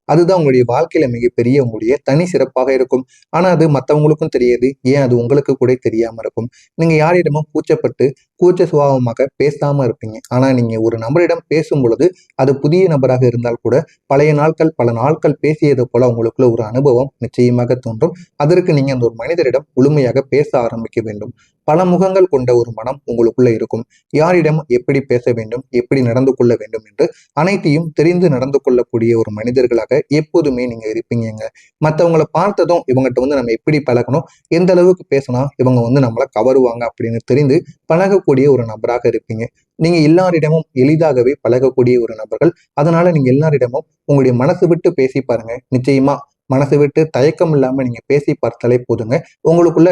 அதுதான் உங்களுடைய வாழ்க்கையில மிகப்பெரிய உங்களுடைய தனி சிறப்பாக இருக்கும். ஆனா அது மற்றவங்களுக்கும் தெரியாது. ஏன் அது உங்களுக்கு கூட தெரியாம இருக்கும். நீங்க யாரிடமும் கூச்சப்பட்டு கூச்ச சுபாவமாக பேசாம இருப்பீங்க. ஆனா நீங்க ஒரு நபரிடம் பேசும் பொழுது அது புதிய நபராக இருந்தால் கூட பழைய நாட்கள் பல நாட்கள் பேசியது போல உங்களுக்குள்ள ஒரு அனுபவம் நிச்சயமாக தோன்றும். அதற்கு நீங்க அந்த ஒரு மனிதரிடம் முழுமையாக பேச ஆரம்பிக்க வேண்டும். பல முகங்கள் கொண்ட ஒரு மனம் உங்களுக்குள்ள இருக்கும். யாரிடம் எப்படி பேச வேண்டும், எப்படி நடந்து கொள்ள வேண்டும் என்று அனைத்தையும் தெரிந்து நடந்து கொள்ளக்கூடிய ஒரு மனிதர்களாக எப்போதுமே நீங்க இருப்பீங்கங்க. மற்றவங்களை பார்த்ததும் இவங்ககிட்ட நம்ம எப்படி பழகணும், எந்த அளவுக்கு பேசினா இவங்க நம்மளை கவருவாங்க அப்படின்னு தெரிந்து பழகக்கூடிய ஒரு நபராக இருப்பீங்க. நீங்க எல்லாரிடமும் எளிதாகவே பழகக்கூடிய ஒரு நபர்கள். அதனால நீங்க எல்லாரிடமும் உங்களுடைய மனசு விட்டு பேசி பாருங்க. நிச்சயமா மனசு விட்டு தயக்கம் இல்லாம நீங்க பேசி பார்த்தாலே போதுங்க. உங்களுக்குள்ள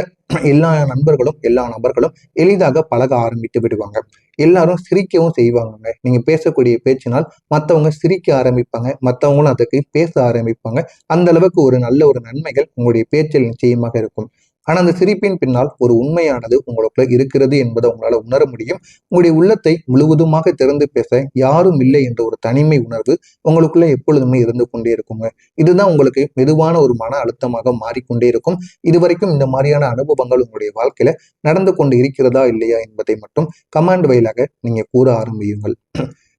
எல்லா நண்பர்களும் எல்லா நபர்களும் எளிதாக பழக ஆரம்பித்து விடுவாங்க. எல்லாரும் சிரிக்கவும் செய்வாங்க. நீங்க பேசக்கூடிய பேச்சினால் மற்றவங்க சிரிக்க ஆரம்பிப்பாங்க. மற்றவங்களும் அதுக்கு பேச ஆரம்பிப்பாங்க. அந்த அளவுக்கு ஒரு நல்ல ஒரு நன்மைகள் உங்களுடைய பேச்சில் நிச்சயமாக இருக்கும். ஆனா அந்த சிரிப்பின் பின்னால் ஒரு உண்மையானது உங்களுக்குள்ள இருக்கிறது என்பதை உங்களால உணர முடியும். உங்களுடைய உள்ளத்தை முழுவதுமாக திறந்து பேச யாரும் இல்லை என்ற ஒரு தனிமை உணர்வு உங்களுக்குள்ள எப்பொழுதுமே இருந்து கொண்டே இருக்குங்க. இதுதான் உங்களுக்கு மெதுவான ஒரு மன அழுத்தமாக மாறிக்கொண்டே இருக்கும். இதுவரைக்கும் இந்த மாதிரியான அனுபவங்கள் உங்களுடைய வாழ்க்கையில நடந்து கொண்டு இருக்கிறதா இல்லையா என்பதை மட்டும் கமாண்ட் வாயிலாக நீங்க கூற ஆரம்பியுங்கள்.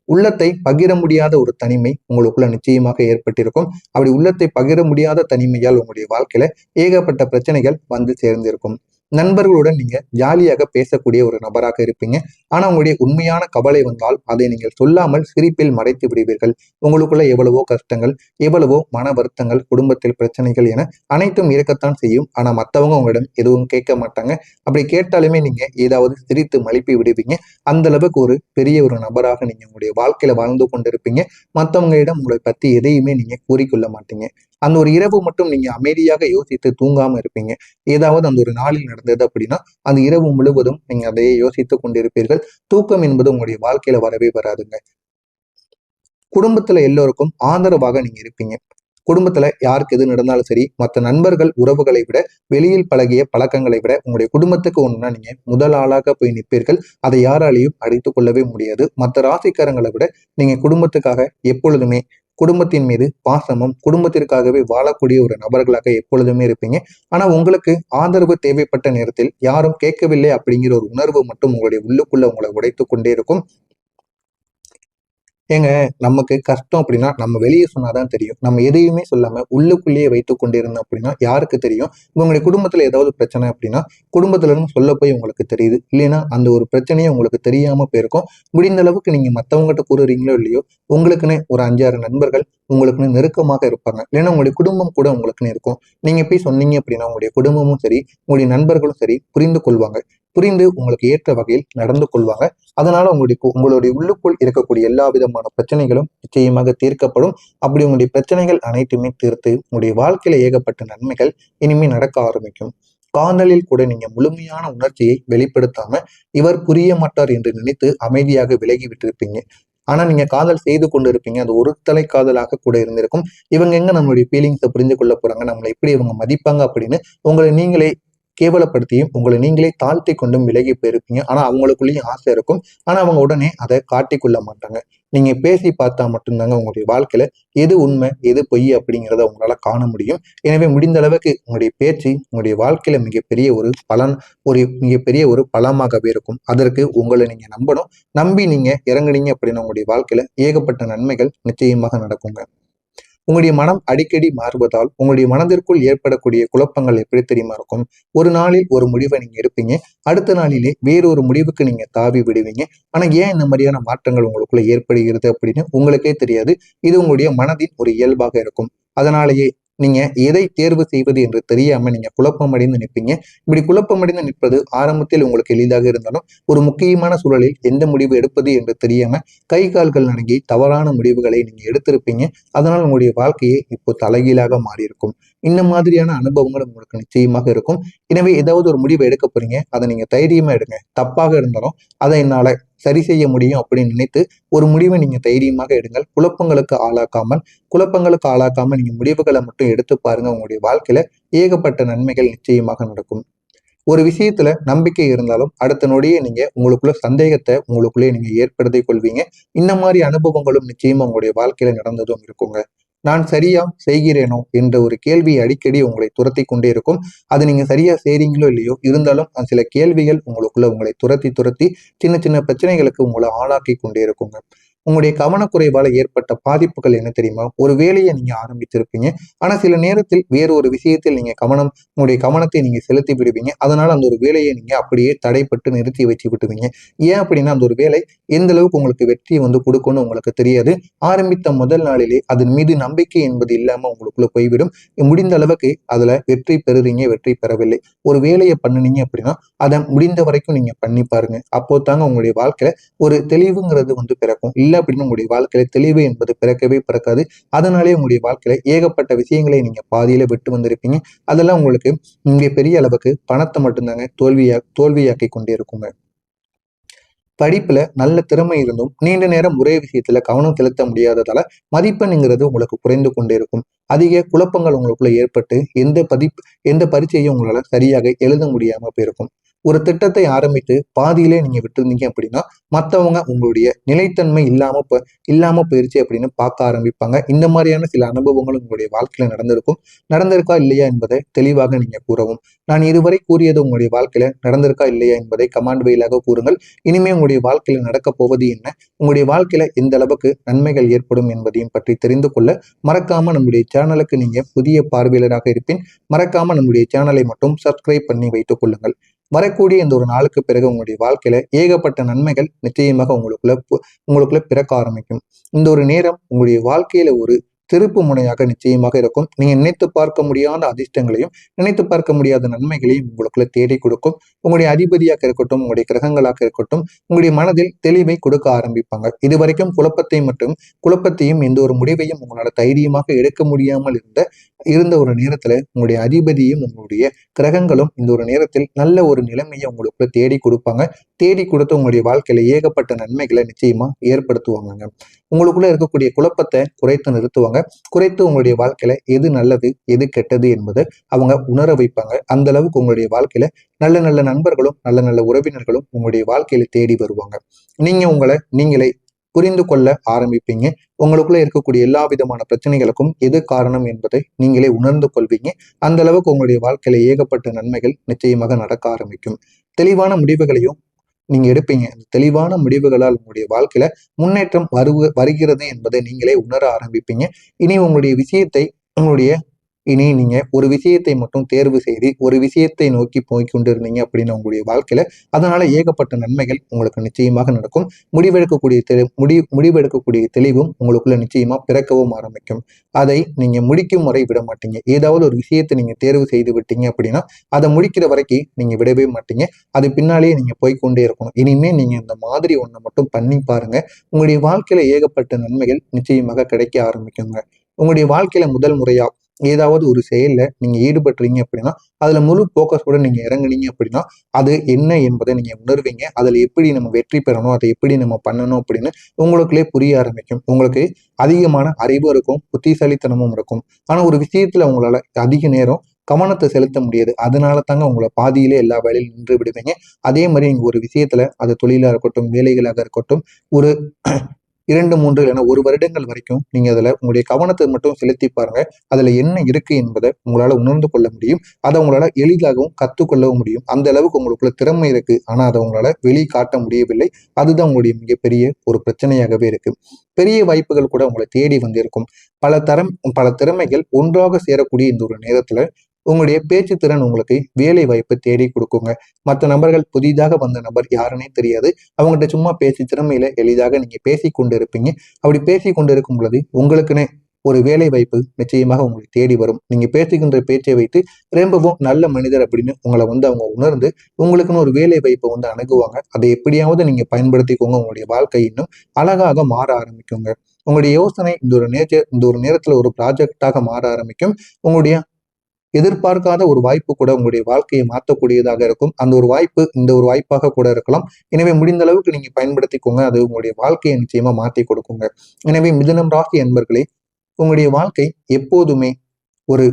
உள்ளத்தை பகிர முடியாத ஒரு தனிமை உங்களுக்குள்ள நிச்சயமாக ஏற்பட்டிருக்கும். அப்படி உள்ளத்தை பகிர முடியாத தனிமையால் உங்களுடைய வாழ்க்கையில ஏகப்பட்ட பிரச்சனைகள் வந்து சேர்ந்திருக்கும். நண்பர்களுடன் நீங்க ஜாலியாக பேசக்கூடிய ஒரு நபராக இருப்பீங்க. ஆனா உங்களுடைய உண்மையான கவலை வந்தால் அதை நீங்கள் சொல்லாமல் சிரிப்பில் மறைத்து விடுவீர்கள். உங்களுக்குள்ள எவ்வளவோ கஷ்டங்கள், எவ்வளவோ மன வருத்தங்கள், குடும்பத்தில் பிரச்சனைகள் என அனைத்தும் இருக்கத்தான் செய்யும். ஆனா மற்றவங்க உங்களிடம் எதுவும் கேட்க மாட்டாங்க. அப்படி கேட்டாலுமே நீங்க ஏதாவது சிரித்து மழுப்பி விடுவீங்க. அந்த அளவுக்கு ஒரு பெரிய ஒரு நபராக நீங்க உங்களுடைய வாழ்க்கையில வாழ்ந்து கொண்டிருப்பீங்க. மற்றவங்களிடம் உங்களை பத்தி எதையுமே நீங்க கூறிக்கொள்ள மாட்டீங்க. அந்த ஒரு இரவு மட்டும் நீங்க அமைதியாக யோசித்து தூங்காம இருப்பீங்க. ஏதாவது அந்த ஒரு நாளில் நடந்தது அப்படின்னா அந்த இரவு முழுவதும் நீங்க அதையே யோசித்துக் கொண்டிருப்பீர்கள். தூக்கம் என்பது உங்களுடைய வாழ்க்கையில வரவே வராதுங்க. குடும்பத்துல எல்லோருக்கும் ஆதரவாக நீங்க இருப்பீங்க. குடும்பத்துல யாருக்கு எது நடந்தாலும் சரி, மற்ற நண்பர்கள் உறவுகளை விட வெளியில் பழகிய பழக்கங்களை விட உங்களுடைய குடும்பத்துக்கு ஒண்ணுன்னா நீங்க முதல் ஆளாக போய் நிற்பீர்கள். அதை யாராலையும் அடித்துக் கொள்ளவே முடியாது. மற்ற ராசிக்காரங்களை விட நீங்க குடும்பத்துக்காக எப்பொழுதுமே குடும்பத்தின் மீது பாசமும் குடும்பத்திற்காகவே வாழக்கூடிய ஒரு நபர்களாக எப்பொழுதுமே இருப்பீங்க. ஆனா உங்களுக்கு ஆதரவு தேவைப்பட்ட நேரத்தில் யாரும் கேட்கவில்லை அப்படிங்கிற ஒரு உணர்வு மட்டும் உங்களுடைய உள்ளுக்குள்ள உங்களை உடைத்து கொண்டே இருக்கும். ஏங்க, நமக்கு கஷ்டம் அப்படின்னா நம்ம வெளியே சொன்னாதான் தெரியும். நம்ம எதையுமே சொல்லாம உள்ளுக்குள்ளேயே வைத்துக் கொண்டிருந்தோம் அப்படின்னா யாருக்கு தெரியும்? உங்களுடைய குடும்பத்துல ஏதாவது பிரச்சனை அப்படின்னா குடும்பத்துல இருந்து சொல்ல போய் உங்களுக்கு தெரியுது. இல்லைன்னா அந்த ஒரு பிரச்சனையே உங்களுக்கு தெரியாம போயிருக்கும். முடிந்த அளவுக்கு நீங்க மத்தவங்ககிட்ட கூறுறீங்களோ இல்லையோ, உங்களுக்குன்னு ஒரு 5, 6 நண்பர்கள் உங்களுக்குன்னு நெருக்கமாக இருப்பாங்க. இல்லைன்னா உங்களுடைய குடும்பம் கூட உங்களுக்குன்னு இருக்கும். நீங்க போய் சொன்னீங்க அப்படின்னா உங்களுடைய குடும்பமும் சரி, உங்களுடைய நண்பர்களும் சரி புரிந்து கொள்வாங்க. புரிந்து உங்களுக்கு ஏற்ற வகையில் நடந்து கொள்வாங்க. அதனால உங்களுடைய உள்ளுக்குள் இருக்கக்கூடிய எல்லா விதமான பிரச்சனைகளும் நிச்சயமாக தீர்க்கப்படும். அப்படி உங்களுடைய பிரச்சனைகள் அனைத்துமே தீர்த்து உங்களுடைய வாழ்க்கையில ஏகப்பட்ட நன்மைகள் இனிமே நடக்க ஆரம்பிக்கும். காதலில் கூட நீங்க முழுமையான உணர்ச்சியை வெளிப்படுத்தாம இவர் புரிய மாட்டார் என்று நினைத்து அமைதியாக விலகி விட்டிருப்பீங்க. ஆனா நீங்க காதல் செய்து கொண்டு இருப்பீங்க. அது ஒரு தலை காதலாக கூட இருந்திருக்கும். இவங்க எங்க நம்மளுடைய ஃபீலிங்ஸை புரிந்து கொள்ள போறாங்க, நம்மளை எப்படி இவங்க மதிப்பாங்க அப்படின்னு உங்களை நீங்களே கேவலப்படுத்தியும் உங்களை நீங்களே தாழ்த்தி கொண்டும் விலகி போயிருப்பீங்க. ஆனா அவங்களுக்குள்ளேயும் ஆசை இருக்கும். ஆனா அவங்க உடனே அதை காட்டிக்கொள்ள மாட்டாங்க. நீங்க பேசி பார்த்தா மட்டும்தாங்க உங்களுடைய வாழ்க்கையில எது உண்மை எது பொய் அப்படிங்கிறத உங்களால காண முடியும். எனவே முடிந்த அளவுக்கு உங்களுடைய பேச்சு உங்களுடைய வாழ்க்கையில மிகப்பெரிய ஒரு பலன், ஒரு மிகப்பெரிய ஒரு பலமாகவே இருக்கும். அதற்கு உங்களை நீங்க நம்பணும். நம்பி நீங்க இறங்குனீங்க அப்படின்னா உங்களுடைய வாழ்க்கையில ஏகப்பட்ட நன்மைகள் நிச்சயமாக நடக்குங்க. உங்களுடைய மனம் அடிக்கடி மாறுவதால் உங்களுடைய மனதிற்குள் ஏற்படக்கூடிய குழப்பங்கள் எப்படி தெரியுமா இருக்கும்? ஒரு நாளில் ஒரு முடிவை நீங்க எடுப்பீங்க. அடுத்த நாளிலே வேறொரு முடிவுக்கு நீங்க தாவி விடுவீங்க. ஆனா ஏன் இந்த மாதிரியான மாற்றங்கள் உங்களுக்குள்ள ஏற்படுகிறது அப்படின்னு உங்களுக்கே தெரியாது. இது உங்களுடைய மனதின் ஒரு இயல்பாக இருக்கும். அதனாலேயே நீங்க எதை தேர்வு செய்வது என்று தெரியாம நீங்க குழப்பமடைந்து நிற்பீங்க. இப்படி குழப்பமடைந்து நிற்பது ஆரம்பத்தில் உங்களுக்கு எளிதாக இருந்தாலும் ஒரு முக்கியமான சூழலில் எந்த முடிவு எடுப்பது என்று தெரியாம கை கால்கள் நடுங்கி தவறான முடிவுகளை நீங்க எடுத்திருப்பீங்க. அதனால் உங்களுடைய வாழ்க்கையே இப்போ தலைகீழாக மாறி இருக்கும். இந்த மாதிரியான அனுபவங்கள் உங்களுக்கு நிச்சயமாக இருக்கும். எனவே ஏதாவது ஒரு முடிவை எடுக்க போறீங்க, அதை நீங்க தைரியமா எடுங்க. தப்பாக இருந்தாலும் அதை என்னால சரி செய்ய முடியும் அப்படின்னு நினைத்து ஒரு முடிவை நீங்க தைரியமாக எடுங்கள். குழப்பங்களுக்கு ஆளாக்காம நீங்க முடிவுகளை மட்டும் எடுத்து பாருங்க. உங்களுடைய வாழ்க்கையில ஏகப்பட்ட நன்மைகள் நிச்சயமாக நடக்கும். ஒரு விஷயத்துல நம்பிக்கை இருந்தாலும் அடுத்த நொடியே நீங்க உங்களுக்குள்ள சந்தேகத்தை உங்களுக்குள்ளே நீங்க ஏற்படுத்திக் கொள்வீங்க. இந்த மாதிரி அனுபவங்களும் நிச்சயமா உங்களுடைய வாழ்க்கையில நடந்ததும் இருக்குங்க. நான் சரியா செய்கிறேனோ என்ற ஒரு கேள்வி அடிக்கடி உங்களை துரத்தி கொண்டே இருக்கும். அது நீங்க சரியா செய்றீங்களோ இல்லையோ, இருந்தாலும் சில கேள்விகள் உங்களுக்குள்ள உங்களை துரத்தி துரத்தி சின்ன சின்ன பிரச்சனைகளுக்கு உங்களை ஆளாக்கி கொண்டே இருக்குங்க. உங்களுடைய கவனக்குறைவால ஏற்பட்ட பாதிப்புகள் என்ன தெரியுமா? ஒரு வேலையை நீங்க ஆரம்பிச்சிருப்பீங்க. ஆனா சில நேரத்தில் வேறு ஒரு விஷயத்தில் நீங்க உங்களுடைய கவனத்தை நீங்க செலுத்தி விடுவீங்க. அதனால அந்த ஒரு வேலையை நீங்க அப்படியே தடைப்பட்டு நிறுத்தி வச்சு விட்டுவீங்க. ஏன் அப்படின்னா அந்த ஒரு வேலை எந்த அளவுக்கு உங்களுக்கு வெற்றியை கொடுக்கும்னு உங்களுக்கு தெரியாது. ஆரம்பித்த முதல் நாளிலே அதன் மீது நம்பிக்கை என்பது இல்லாம உங்களுக்குள்ள போய்விடும். முடிந்த அளவுக்கு அதுல வெற்றி பெறுறீங்க, வெற்றி பெறவில்லை. ஒரு வேலையை பண்ணுனீங்க அப்படின்னா அதை முடிந்த வரைக்கும் நீங்க பண்ணி பாருங்க. அப்போ தாங்க உங்களுடைய வாழ்க்கையில ஒரு தெளிவுங்கிறது பிறக்கும். இல்ல அப்படின்னு உங்களுடைய வாழ்க்கையில தெளிவு என்பது பிறக்கவே பிறக்காது. அதனாலே உங்களுடைய வாழ்க்கையில ஏகப்பட்ட விஷயங்களை நீங்க பாதியில விட்டு வந்திருப்பீங்க. அதெல்லாம் உங்களுக்கு இங்கே பெரிய அளவுக்கு பணத்தை மட்டும்தாங்க தோல்வியாக்கி கொண்டே இருக்குங்க. படிப்புல நல்ல திறமை இருந்தும் நீண்ட நேரம் ஒரே விஷயத்துல கவனம் செலுத்த முடியாததால மதிப்பெண்ங்கிறது உங்களுக்கு குறைந்து கொண்டே இருக்கும். அதிக குழப்பங்கள் உங்களுக்குள்ள ஏற்பட்டு எந்த பரீட்சையும் உங்களால சரியாக எழுத முடியாம போயிருக்கும். ஒரு திட்டத்தை ஆரம்பித்து பாதியிலே நீங்க விட்டுருந்தீங்க அப்படின்னா மற்றவங்க உங்களுடைய நிலைத்தன்மை இல்லாம போயிருச்சு அப்படின்னு பார்க்க ஆரம்பிப்பாங்க. இந்த மாதிரியான சில அனுபவங்கள் உங்களுடைய வாழ்க்கையில நடந்திருக்கா இல்லையா என்பதை தெளிவாக நீங்க கூறவும். நான் இதுவரை கூறியது உங்களுடைய வாழ்க்கையில நடந்திருக்கா இல்லையா என்பதை கமாண்ட் வாயிலாக கூறுங்கள். இனிமே உங்களுடைய வாழ்க்கையில நடக்க போவது என்ன, உங்களுடைய வாழ்க்கையில எந்த அளவுக்கு நன்மைகள் ஏற்படும் என்பதையும் பற்றி தெரிந்து கொள்ள மறக்காம நம்முடைய சேனலுக்கு நீங்க புதிய பார்வையாளராக இருப்பேன். மறக்காம நம்முடைய சேனலை மட்டும் சப்ஸ்கிரைப் பண்ணி வைத்துக் கொள்ளுங்கள். வரக்கூடிய இந்த ஒரு நாளுக்கு பிறகு உங்களுடைய வாழ்க்கையில ஏகப்பட்ட நன்மைகள் நிச்சயமாக உங்களுக்குள்ள பிறக்க ஆரம்பிக்கும். இந்த ஒரு நேரம் உங்களுடைய வாழ்க்கையில ஒரு திருப்பு முனையாக நிச்சயமாக இருக்கும். நீங்க நினைத்து பார்க்க முடியாத அதிர்ஷ்டங்களையும் நினைத்து பார்க்க முடியாத நன்மைகளையும் உங்களுக்குள்ள தேடி கொடுக்கும். உங்களுடைய அதிபதியாக இருக்கட்டும், உங்களுடைய கிரகங்களாக இருக்கட்டும், உங்களுடைய மனதில் தெளிவை கொடுக்க ஆரம்பிப்பாங்க. இதுவரைக்கும் குழப்பத்தையும் எந்த ஒரு முடிவையும் உங்களால தைரியமாக எடுக்க முடியாமல் இருந்த ஒரு நேரத்துல உங்களுடைய அதிபதியும் உங்களுடைய கிரகங்களும் இந்த ஒரு நேரத்தில் நல்ல ஒரு நிலைமையை உங்களுக்குள்ள தேடி கொடுப்பாங்க. தேடி கொடுத்து உங்களுடைய வாழ்க்கையில ஏகப்பட்ட நன்மைகளை நிச்சயமா ஏற்படுத்துவாங்க. உங்களுக்குள்ள இருக்கக்கூடிய குழப்பத்தை குறைத்து நிறுத்துவாங்க. குறைத்து உங்களுடைய வாழ்க்கையில எது நல்லது எது கெட்டது என்பதை அவங்க உணர வைப்பாங்க. அந்த அளவுக்கு உங்களுடைய வாழ்க்கையில நல்ல நல்ல நண்பர்களும் நல்ல நல்ல உறவினர்களும் உங்களுடைய வாழ்க்கையில தேடி வருவாங்க. நீங்க உங்களை நீங்களே புரிந்து கொள்ள ஆரம்பிப்பீங்க. உங்களுக்குள்ள இருக்கக்கூடிய எல்லா விதமான பிரச்சனைகளுக்கும் எது காரணம் என்பதை நீங்களே உணர்ந்து கொள்வீங்க. அந்த அளவுக்கு உங்களுடைய வாழ்க்கையில ஏகப்பட்ட நன்மைகள் நிச்சயமாக நடக்க ஆரம்பிக்கும். தெளிவான முடிவுகளையும் நீங்க எடுப்பீங்க. தெளிவான முடிவுகளால் உங்களுடைய வாழ்க்கையில முன்னேற்றம் வருகிறது என்பதை நீங்களே உணர ஆரம்பிப்பீங்க. இனி உங்களுடைய விஷயத்தை உங்களுடைய இனி நீங்க ஒரு விஷயத்தை மட்டும் தேர்வு செய்து ஒரு விஷயத்தை நோக்கி போய் கொண்டிருந்தீங்க அப்படின்னு உங்களுடைய வாழ்க்கையில அதனால ஏகப்பட்ட நன்மைகள் உங்களுக்கு நிச்சயமாக நடக்கும். முடிவெடுக்கக்கூடிய தெளிவும் உங்களுக்குள்ள நிச்சயமா பிறக்கவும் ஆரம்பிக்கும். அதை நீங்க முடிக்கும் வரை விட மாட்டீங்க. ஏதாவது ஒரு விஷயத்தை நீங்க தேர்வு செய்து விட்டீங்க அப்படின்னா அதை முடிக்கிற வரைக்கும் நீங்க விடவே மாட்டீங்க. அது பின்னாலேயே நீங்க போய்கொண்டே இருக்கணும். இனிமே நீங்க இந்த மாதிரி ஒன்றை மட்டும் பண்ணி பாருங்க. உங்களுடைய வாழ்க்கையில ஏகப்பட்ட நன்மைகள் நிச்சயமாக கிடைக்க ஆரம்பிக்குங்க. உங்களுடைய வாழ்க்கையில முதல் முறையா ஏதாவது ஒரு செயல்ல நீங்க ஈடுபட்டுறீங்க அப்படின்னா அதுல முழு போக்கஸோட நீங்க இறங்குனீங்க அப்படின்னா அது என்ன என்பதை நீங்க உணர்வீங்க. அதுல எப்படி நம்ம வெற்றி பெறணும், அதை எப்படி நம்ம பண்ணணும் அப்படின்னு உங்களுக்குள்ளே புரிய ஆரம்பிக்கும். உங்களுக்கு அதிகமான அறிவும் இருக்கும், புத்திசாலித்தனமும் இருக்கும். ஆனா ஒரு விஷயத்துல உங்களால அதிக நேரம் கவனத்தை செலுத்த முடியாது. அதனால தாங்க உங்களை பாதியிலே எல்லா வேலையிலும் நின்று விடுவீங்க. அதே மாதிரி நீங்க ஒரு விஷயத்துல அது தொழிலா இருக்கட்டும், வேலைகளாக இருக்கட்டும், ஒரு 2, 3 இல்லைன்னா 1 வருடங்கள் வரைக்கும் நீங்க அதுல உங்களுடைய கவனத்தை மட்டும் செலுத்தி பாருங்க. அதுல என்ன இருக்கு என்பதை உங்களால உணர்ந்து கொள்ள முடியும். அதை உங்களால எளிதாகவும் கத்துக்கொள்ளவும் முடியும். அந்த அளவுக்கு உங்களுக்குள்ள திறமை இருக்கு. ஆனா அதை உங்களால வெளிக்காட்ட முடியவில்லை. அதுதான் உங்களுடைய மிகப்பெரிய ஒரு பிரச்சனையாகவே இருக்கு. பெரிய வாய்ப்புகள் கூட உங்களை தேடி வந்திருக்கும். பல திறமைகள் ஒன்றாக சேரக்கூடிய இந்த ஒரு நேரத்துல உங்களுடைய பேச்சு திறன் உங்களுக்கு வேலை வாய்ப்பு தேடி கொடுக்குங்க. மற்ற நபர்கள் புதிதாக வந்த நபர் யாருன்னே தெரியாது. அவங்ககிட்ட சும்மா பேசி திறமையில எளிதாக நீங்க பேசி கொண்டு இருப்பீங்க. அப்படி பேசி கொண்டு இருக்கும் பொழுது உங்களுக்குன்னு ஒரு வேலை வாய்ப்பு நிச்சயமாக உங்களுக்கு தேடி வரும். நீங்க பேசுகின்ற பேச்சை வைத்து ரொம்பவும் நல்ல மனிதர் அப்படின்னு உங்களை அவங்க உணர்ந்து உங்களுக்குன்னு ஒரு வேலை வாய்ப்பை அணுகுவாங்க. அதை எப்படியாவது நீங்க பயன்படுத்திக்கோங்க. உங்களுடைய வாழ்க்கை இன்னும் அழகாக மாற ஆரம்பிக்குங்க. உங்களுடைய யோசனை இந்த ஒரு நேரத்துல ஒரு ப்ராஜெக்டாக மாற ஆரம்பிக்கும். உங்களுடைய எதிர்பார்க்காத ஒரு வாய்ப்பு கூட உங்களுடைய வாழ்க்கையை மாற்றக்கூடியதாக இருக்கும். அந்த ஒரு வாய்ப்பு இந்த ஒரு வாய்ப்பாக கூட இருக்கலாம். எனவே முடிந்த அளவுக்கு நீங்க பயன்படுத்திக்கோங்க. அது உங்களுடைய வாழ்க்கையை நிச்சயமா மாற்றி கொடுக்குங்க. எனவே மிதுனம் ராசி அன்பர்களே, உங்களுடைய வாழ்க்கை எப்போதுமே ஒரு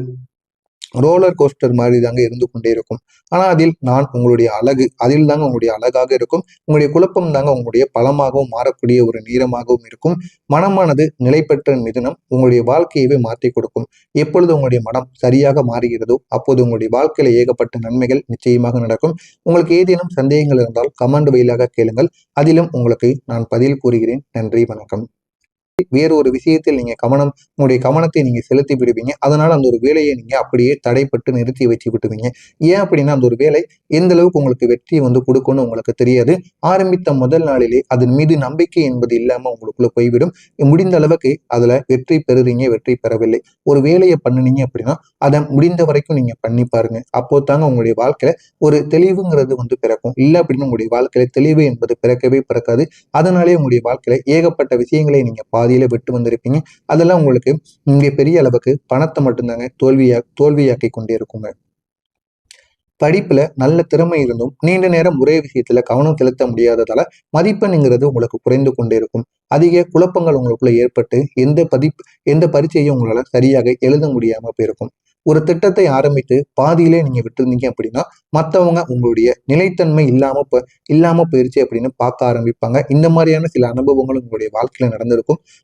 ரோலர் கோஸ்டர் மாதிரி தாங்க இருந்து கொண்டே இருக்கும். ஆனா அதில் நான் உங்களுடைய அழகு, அதில் தாங்க உங்களுடைய அழகாக இருக்கும். உங்களுடைய குழப்பம் தாங்க உங்களுடைய பலமாகவும் மாறக்கூடிய ஒரு நீளமாகவும் இருக்கும். மனமானது நிலை பெற்ற மிதுனம் உங்களுடைய வாழ்க்கையவே மாற்றி கொடுக்கும். எப்பொழுது உங்களுடைய மனம் சரியாக மாறுகிறதோ அப்போது உங்களுடைய வாழ்க்கையில ஏகப்பட்ட நன்மைகள் நிச்சயமாக நடக்கும். உங்களுக்கு ஏதேனும் சந்தேகங்கள் இருந்தால் கமெண்ட் வாயிலாக கேளுங்கள். அதிலும் உங்களுக்கு நான் பதில் கூறுகிறேன். நன்றி, வணக்கம். வேறு ஒரு விஷயத்தில் நீங்க உங்களுடைய கவனத்தை நீங்க செலுத்தி விடுவீங்க. அதனால அந்த ஒரு வேலையை நீங்க அப்படியே தடைப்பட்டு நிறுத்தி வச்சு விட்டுவீங்க. ஏன் அப்படின்னா அந்த ஒரு வேலை எந்த அளவுக்கு உங்களுக்கு வெற்றியை கொடுக்கும்னு உங்களுக்கு தெரியாது. ஆரம்பித்த முதல் நாளிலே அதன் மீது நம்பிக்கை என்பது இல்லாம உங்களுக்குள்ள போய்விடும். முடிந்த அளவுக்கு அதுல வெற்றி பெறுறீங்க, வெற்றி பெறவில்லை. ஒரு வேலையை பண்ணுனீங்க அப்படின்னா அதை முடிந்த வரைக்கும் நீங்க பண்ணி பாருங்க. அப்போ தாங்க உங்களுடைய வாழ்க்கையில ஒரு தெளிவுங்கிறது பிறக்கும். இல்லை அப்படின்னு உங்களுடைய வாழ்க்கையில தெளிவு என்பது பிறக்கவே பிறக்காது. அதனாலே உங்களுடைய வாழ்க்கையில ஏகப்பட்ட விஷயங்களை நீங்க பாதியில விட்டு வந்திருப்பீங்க. அதெல்லாம் உங்களுக்கு இங்கே பெரிய அளவுக்கு பணத்தை மட்டும்தாங்க தோல்வியாக்கி கொண்டே இருக்குங்க. படிப்புல நல்ல திறமை இருந்தும் நீண்ட நேரம் ஒரே விஷயத்துல கவனம் செலுத்த முடியாததால மதிப்பெண்ங்கிறது உங்களுக்கு குறைந்து கொண்டே இருக்கும். அதிக குழப்பங்கள் உங்களுக்குள்ள ஏற்பட்டு எந்த பரீட்சையும் உங்களால சரியாக எழுத முடியாம போயிருக்கும். ஒரு திட்டத்தை ஆரம்பித்து பாதியிலே நீங்க விட்டுருந்தீங்க அப்படின்னா மற்றவங்க உங்களுடைய நிலைத்தன்மை இல்லாம போயிருச்சு அப்படின்னு பார்க்க ஆரம்பிப்பாங்க. இந்த மாதிரியான சில அனுபவங்களும் உங்களுடைய வாழ்க்கையில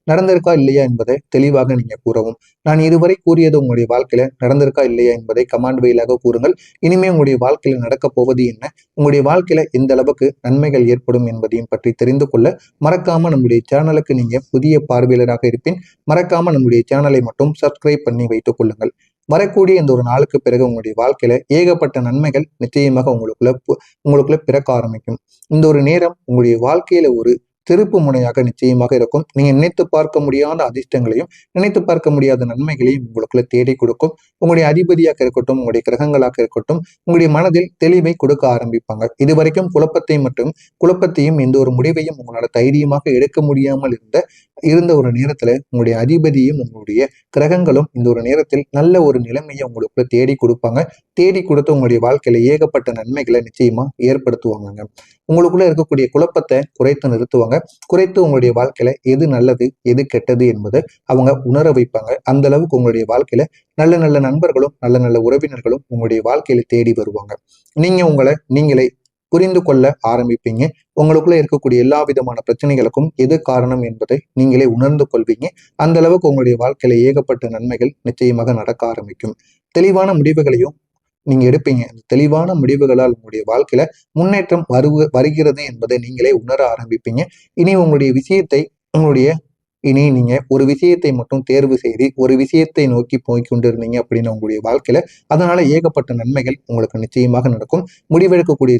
நடந்திருக்கா இல்லையா என்பதை தெளிவாக நீங்க கூறவும். நான் இதுவரை கூறியது உங்களுடைய வாழ்க்கையில நடந்திருக்கா இல்லையா என்பதை கமாண்ட் வாயிலாக கூறுங்கள். இனிமே உங்களுடைய வாழ்க்கையில நடக்கப் போவது என்ன, உங்களுடைய வாழ்க்கையில எந்த அளவுக்கு நன்மைகள் ஏற்படும் என்பதையும் பற்றி தெரிந்து கொள்ள மறக்காம நம்முடைய சேனலுக்கு நீங்க புதிய பார்வையாளராக இருப்பேன். மறக்காம நம்முடைய சேனலை மட்டும் சப்ஸ்கிரைப் பண்ணி வைத்துக் கொள்ளுங்கள். வரக்கூடிய இந்த ஒரு நாளுக்கு பிறகு உங்களுடைய வாழ்க்கையில ஏகப்பட்ட நன்மைகள் நிச்சயமாக உங்களுக்குள்ள பிறக்க ஆரம்பிக்கும். இந்த ஒரு நேரம் உங்களுடைய வாழ்க்கையில ஒரு திருப்பு முனையாக நிச்சயமாக இருக்கும். நீங்க நினைத்து பார்க்க முடியாத அதிர்ஷ்டங்களையும் நினைத்து பார்க்க முடியாத நன்மைகளையும் உங்களுக்குள்ள தேடி கொடுக்கும். உங்களுடைய அதிபதியாக இருக்கட்டும், உங்களுடைய கிரகங்களாக இருக்கட்டும், உங்களுடைய மனதில் தெளிவை கொடுக்க ஆரம்பிப்பாங்க. இதுவரைக்கும் குழப்பத்தையும் எந்த ஒரு முடிவையும் உங்களால தைரியமாக எடுக்க முடியாமல் இருந்த ஒரு நேரத்துல உங்களுடைய அதிபதியும் உங்களுடைய கிரகங்களும் இந்த ஒரு நேரத்தில் நல்ல ஒரு நிலைமையை உங்களுக்குள்ள தேடி கொடுப்பாங்க. தேடி கொடுத்து உங்களுடைய வாழ்க்கையில ஏகப்பட்ட நன்மைகளை நிச்சயமா ஏற்படுத்துவாங்க. உங்களுக்குள்ள இருக்கக்கூடிய குழப்பத்தை குறைத்து நிறுத்துவாங்க. குறைத்து உங்களுடைய வாழ்க்கையில எது நல்லது எது கெட்டது என்பதை அவங்க உணர வைப்பாங்க. அந்த அளவுக்கு உங்களுடைய வாழ்க்கையில நல்ல நல்ல நண்பர்களும் நல்ல நல்ல உறவினர்களும் உங்களுடைய வாழ்க்கையில தேடி வருவாங்க. நீங்க உங்களை நீங்களே புரிந்து கொள்ள ஆரம்பிப்பீங்க. உங்களுக்குள்ள இருக்கக்கூடிய எல்லா விதமான பிரச்சனைகளுக்கும் எது காரணம் என்பதை நீங்களே உணர்ந்து கொள்வீங்க. அந்த அளவுக்கு உங்களுடைய வாழ்க்கையில ஏகப்பட்ட நன்மைகள் நிச்சயமாக நடக்க ஆரம்பிக்கும். தெளிவான முடிவுகளையும் நீங்க எடுப்பீங்க. தெளிவான முடிவுகளால் உங்களுடைய வாழ்க்கையில முன்னேற்றம் வருகிறது என்பதை நீங்களே உணர ஆரம்பிப்பீங்க. இனி உங்களுடைய விஷயத்தை உங்களுடைய இனி நீங்க ஒரு விஷயத்தை மட்டும் தேர்வு செய்து ஒரு விஷயத்தை நோக்கி போய் கொண்டிருந்தீங்க அப்படின்னு உங்களுடைய வாழ்க்கையில அதனால ஏகப்பட்ட நன்மைகள் உங்களுக்கு நிச்சயமாக நடக்கும். முடிவெடுக்கக்கூடிய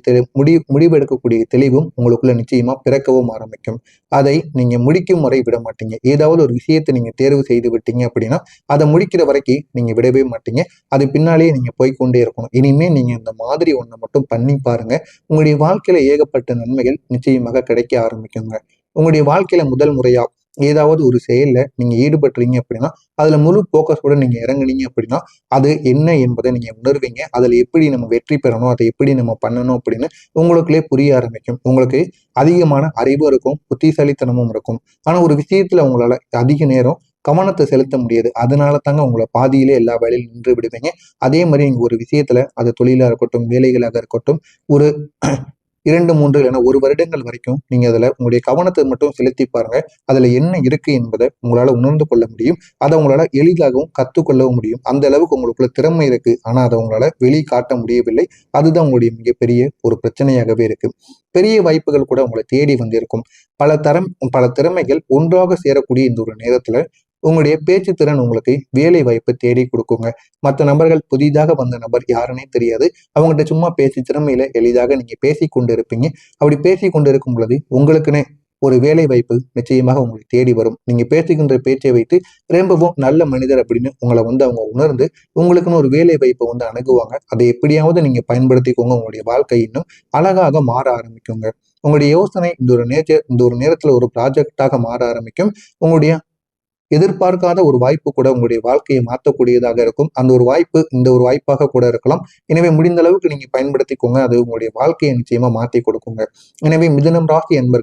தெளிவும் உங்களுக்குள்ள நிச்சயமா பிறக்கவும் ஆரம்பிக்கும். அதை நீங்க முடிக்கும் வரை விட மாட்டீங்க. ஏதாவது ஒரு விஷயத்தை நீங்க தேர்வு செய்து விட்டீங்க அப்படின்னா அதை முடிக்கிற வரைக்கும் நீங்க விடவே மாட்டீங்க. அது பின்னாலேயே நீங்க போய்கொண்டே இருக்கணும். இனிமே நீங்க இந்த மாதிரி ஒண்ணை மட்டும் பண்ணி பாருங்க. உங்களுடைய வாழ்க்கையில ஏகப்பட்ட நன்மைகள் நிச்சயமாக கிடைக்க ஆரம்பிக்குங்க. உங்களுடைய வாழ்க்கையில முதல் முறையா ஏதாவது ஒரு செயல்ல நீங்க ஈடுபட்டுறீங்க அப்படின்னா அதுல முழு போக்கஸோட நீங்க இறங்குனீங்க அப்படின்னா அது என்ன என்பதை நீங்க உணர்வீங்க. அதுல எப்படி நம்ம வெற்றி பெறணும், அதை எப்படி நம்ம பண்ணணும் அப்படின்னு உங்களுக்குள்ளே புரிய ஆரம்பிக்கும். உங்களுக்கு அதிகமான அறிவும் இருக்கும், புத்திசாலித்தனமும் இருக்கும். ஆனா ஒரு விஷயத்துல உங்களால அதிக நேரம் கவனத்தை செலுத்த முடியாது. அதனால தாங்க உங்களை பாதியிலே எல்லா வேலையிலும் நின்று விடுவீங்க. அதே மாதிரி நீங்க ஒரு விஷயத்துல அது தொழிலா இருக்கட்டும், வேலைகளாக இருக்கட்டும், ஒரு 2, 3 இல்லைன்னா 1 வருடங்கள் வரைக்கும் நீங்க அதுல உங்களுடைய கவனத்தை மட்டும் செலுத்தி பாருங்க. அதுல என்ன இருக்கு என்பதை உங்களால உணர்ந்து கொள்ள முடியும். அதை உங்களால எளிதாகவும் கத்துக்கொள்ளவும் முடியும். அந்த அளவுக்கு உங்களுக்குள்ள திறமை இருக்கு. ஆனா அதை உங்களால காட்ட முடியவில்லை. அதுதான் உங்களுடைய மிகப்பெரிய ஒரு பிரச்சனையாகவே இருக்கு. பெரிய வாய்ப்புகள் கூட உங்களை தேடி வந்திருக்கும். பல திறமைகள் ஒன்றாக சேரக்கூடிய இந்த ஒரு நேரத்துல உங்களுடைய பேச்சு திறன் உங்களுக்கு வேலை வாய்ப்பை தேடி கொடுக்குங்க. மற்ற நபர்கள் புதிதாக வந்த நபர் யாருன்னே தெரியாது. அவங்ககிட்ட சும்மா பேசி திறமையில எளிதாக நீங்க பேசி கொண்டு இருப்பீங்க. அப்படி பேசி கொண்டு இருக்கும் பொழுது உங்களுக்குன்னு ஒரு வேலை வாய்ப்பு நிச்சயமாக உங்களுக்கு தேடி வரும். நீங்க பேசுகின்ற பேச்சை வைத்து ரொம்பவும் நல்ல மனிதர் அப்படின்னு உங்களை அவங்க உணர்ந்து உங்களுக்குன்னு ஒரு வேலை வாய்ப்பை அணுகுவாங்க. அதை எப்படியாவது நீங்க பயன்படுத்திக்கோங்க. உங்களுடைய வாழ்க்கை இன்னும் அழகாக மாற ஆரம்பிக்குங்க. உங்களுடைய யோசனை இந்த ஒரு நேரத்துல ஒரு ப்ராஜெக்டாக மாற ஆரம்பிக்கும். உங்களுடைய எதிர்பார்க்காத ஒரு வாய்ப்பு கூட உங்களுடைய வாழ்க்கையை மாற்றக்கூடியதாக இருக்கும். அந்த ஒரு வாய்ப்பு இந்த ஒரு வாய்ப்பாக கூட இருக்கலாம். எனவே முடிந்த அளவுக்கு நீங்க பயன்படுத்திக்கோங்க. அது உங்களுடைய வாழ்க்கையை நிச்சயமா மாற்றி கொடுக்குங்க. எனவே மிதுனம் ராசி என்பது